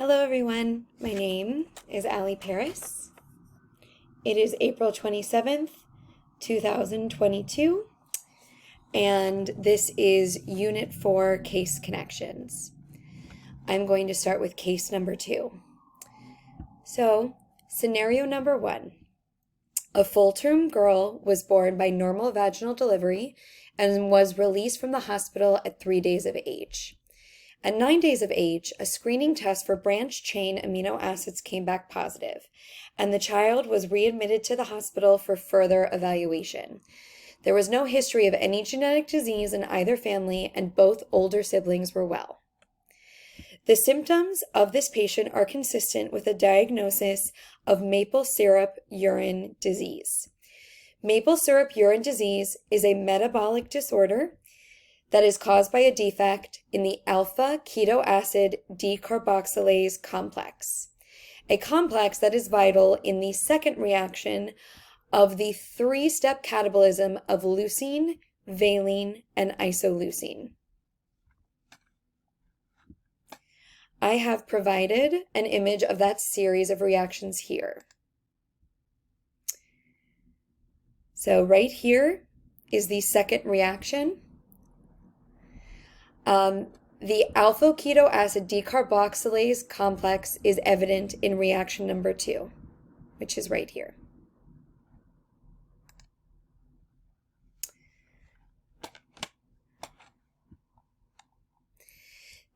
Hello everyone, my name is Allie Paris. It is April 27th, 2022, and this is Unit 4 Case Connections. I'm going to start with case number 2. So, scenario number 1. A full-term girl was born by normal vaginal delivery and was released from the hospital at 3 days of age. At 9 days of age, a screening test for branched-chain amino acids came back positive, and the child was readmitted to the hospital for further evaluation. There was no history of any genetic disease in either family, and both older siblings were well. The symptoms of this patient are consistent with a diagnosis of maple syrup urine disease. Maple syrup urine disease is a metabolic disorder that is caused by a defect in the alpha keto acid decarboxylase complex, a complex that is vital in the second reaction of the three-step catabolism of leucine, valine, and isoleucine. I have provided an image of that series of reactions here. So right here is the second reaction. The alpha keto acid decarboxylase complex is evident in reaction number 2, which is right here.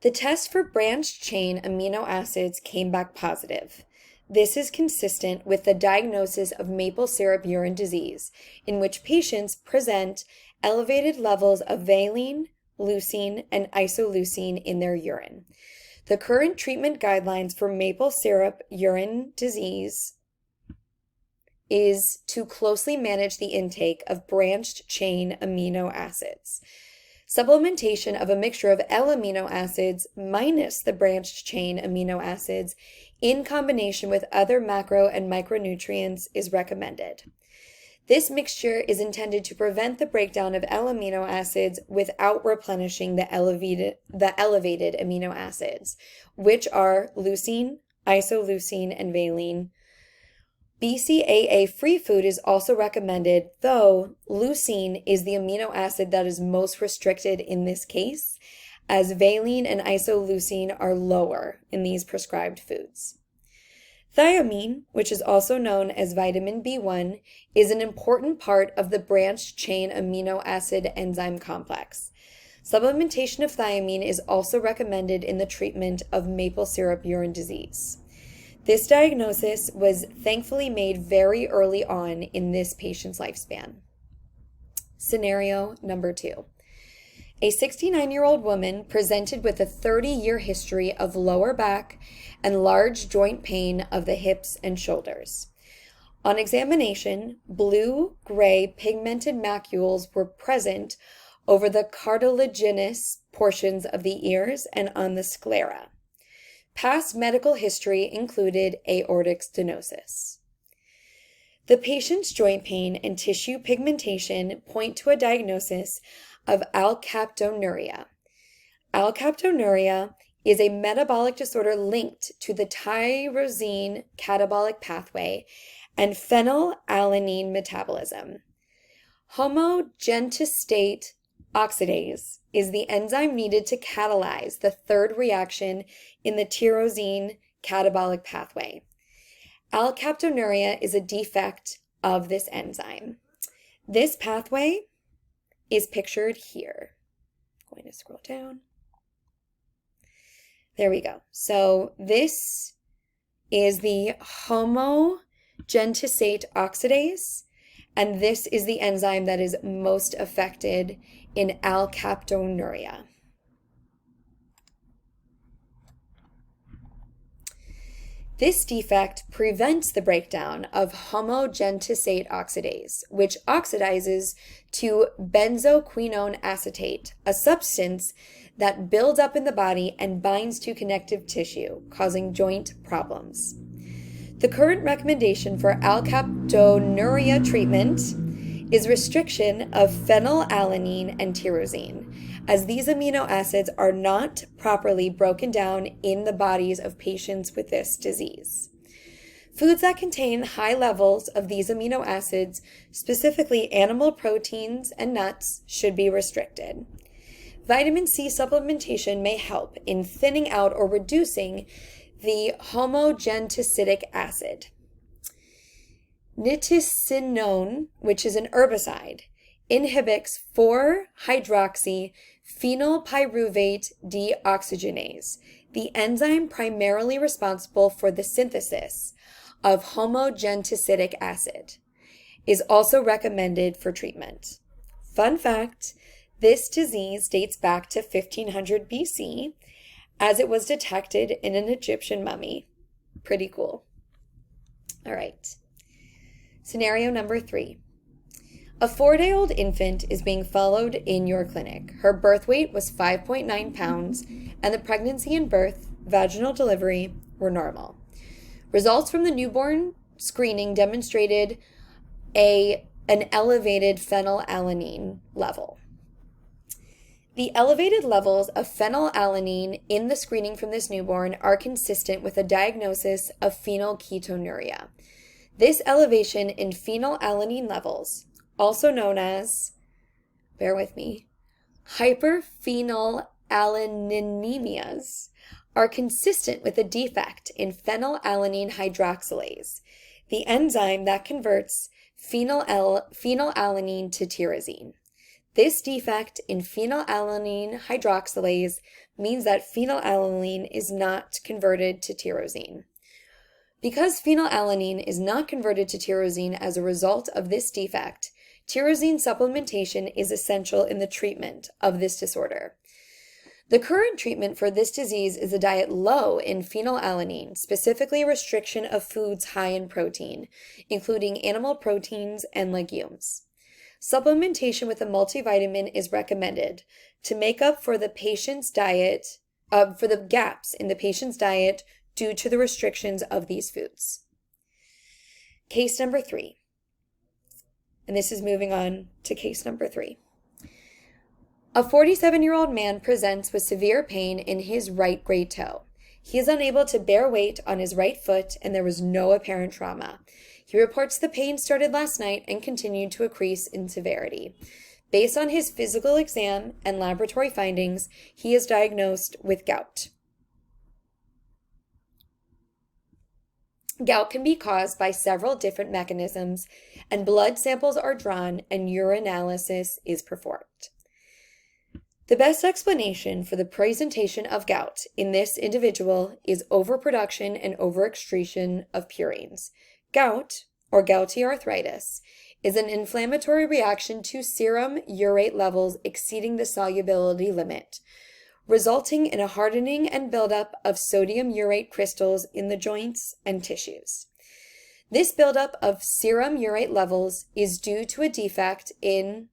The test for branched chain amino acids came back positive. This is consistent with the diagnosis of maple syrup urine disease, in which patients present elevated levels of valine, leucine, and isoleucine in their urine. The current treatment guidelines for maple syrup urine disease is to closely manage the intake of branched chain amino acids. Supplementation of a mixture of L-amino acids minus the branched chain amino acids in combination with other macro and micronutrients is recommended. This mixture is intended to prevent the breakdown of L-amino acids without replenishing the elevated amino acids, which are leucine, isoleucine, and valine. BCAA-free food is also recommended, though leucine is the amino acid that is most restricted in this case, as valine and isoleucine are lower in these prescribed foods. Thiamine, which is also known as vitamin B1, is an important part of the branched chain amino acid enzyme complex. Supplementation of thiamine is also recommended in the treatment of maple syrup urine disease. This diagnosis was thankfully made very early on in this patient's lifespan. Scenario number 2. A 69-year-old woman presented with a 30-year history of lower back and large joint pain of the hips and shoulders. On examination, blue-gray pigmented macules were present over the cartilaginous portions of the ears and on the sclera. Past medical history included aortic stenosis. The patient's joint pain and tissue pigmentation point to a diagnosis of Alkaptonuria. Alkaptonuria is a metabolic disorder linked to the tyrosine catabolic pathway and phenylalanine metabolism. Homogentistate oxidase is the enzyme needed to catalyze the third reaction in the tyrosine catabolic pathway. Alkaptonuria is a defect of this enzyme. This pathway is pictured here. I'm going to scroll down. There we go. So this is the homogentisate oxidase, and this is the enzyme that is most affected in alkaptonuria. This defect prevents the breakdown of homogentisate oxidase, which oxidizes to benzoquinone acetate, a substance that builds up in the body and binds to connective tissue, causing joint problems. The current recommendation for alkaptonuria treatment is restriction of phenylalanine and tyrosine, as these amino acids are not properly broken down in the bodies of patients with this disease. Foods that contain high levels of these amino acids, specifically animal proteins and nuts, should be restricted. Vitamin C supplementation may help in thinning out or reducing the homogenticidic acid. Nitisinone, which is an herbicide, inhibits 4-hydroxyphenylpyruvate deoxygenase, the enzyme primarily responsible for the synthesis of homogenticidic acid, is also recommended for treatment. Fun fact, this disease dates back to 1500 BC, as it was detected in an Egyptian mummy. Pretty cool. All right. Scenario number 3. A 4-day-old infant is being followed in your clinic. Her birth weight was 5.9 pounds, and the pregnancy and birth, vaginal delivery, were normal. Results from the newborn screening demonstrated an elevated phenylalanine level. The elevated levels of phenylalanine in the screening from this newborn are consistent with a diagnosis of phenylketonuria. This elevation in phenylalanine levels, also known as, bear with me, hyperphenylalanemias, are consistent with a defect in phenylalanine hydroxylase, the enzyme that converts phenylalanine to tyrosine. This defect in phenylalanine hydroxylase means that phenylalanine is not converted to tyrosine. Because phenylalanine is not converted to tyrosine as a result of this defect, tyrosine supplementation is essential in the treatment of this disorder. The current treatment for this disease is a diet low in phenylalanine, specifically restriction of foods high in protein, including animal proteins and legumes. Supplementation with a multivitamin is recommended to make up for the patient's diet, for the gaps in the patient's diet due to the restrictions of these foods. Case number 3. And this is moving on to case number 3. A 47-year-old man presents with severe pain in his right great toe. He is unable to bear weight on his right foot, and there was no apparent trauma. He reports the pain started last night and continued to increase in severity. Based on his physical exam and laboratory findings, he is diagnosed with gout. Gout can be caused by several different mechanisms, and blood samples are drawn and urinalysis is performed. The best explanation for the presentation of gout in this individual is overproduction and overexcretion of purines. Gout, or Gouty arthritis, is an inflammatory reaction to serum urate levels exceeding the solubility limit, resulting in a hardening and buildup of sodium urate crystals in the joints and tissues. This buildup of serum urate levels is due to a defect in,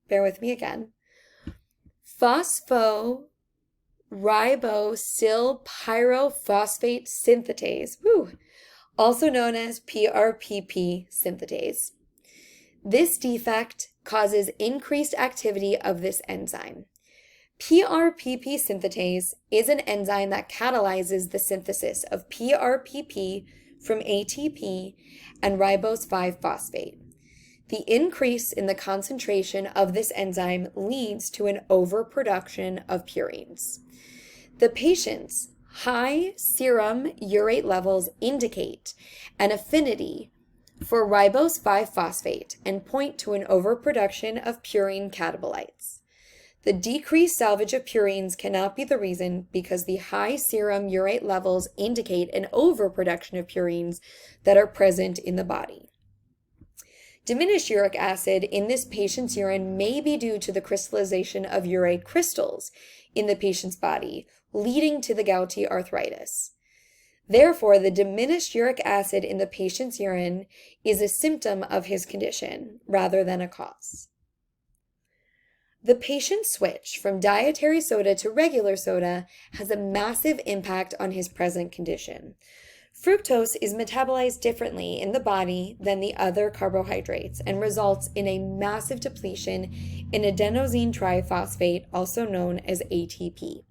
bear with me again, phosphoribosylpyrophosphate synthetase, also known as PRPP synthetase. This defect causes increased activity of this enzyme. PRPP synthetase is an enzyme that catalyzes the synthesis of PRPP from ATP and ribose 5-phosphate. The increase in the concentration of this enzyme leads to an overproduction of purines. The patient's high serum urate levels indicate an affinity for ribose 5-phosphate and point to an overproduction of purine catabolites. The decreased salvage of purines cannot be the reason because the high serum urate levels indicate an overproduction of purines that are present in the body. Diminished uric acid in this patient's urine may be due to the crystallization of urate crystals in the patient's body, leading to the gouty arthritis. Therefore, the diminished uric acid in the patient's urine is a symptom of his condition rather than a cause. The patient's switch from dietary soda to regular soda has a massive impact on his present condition. Fructose is metabolized differently in the body than the other carbohydrates and results in a massive depletion in adenosine triphosphate, also known as ATP.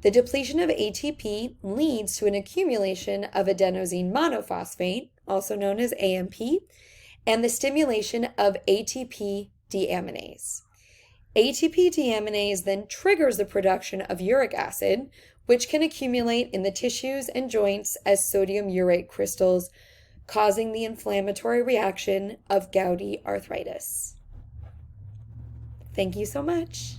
The depletion of ATP leads to an accumulation of adenosine monophosphate, also known as AMP, and the stimulation of ATP deaminase. ATP deaminase then triggers the production of uric acid, which can accumulate in the tissues and joints as sodium urate crystals, causing the inflammatory reaction of gouty arthritis. Thank you so much.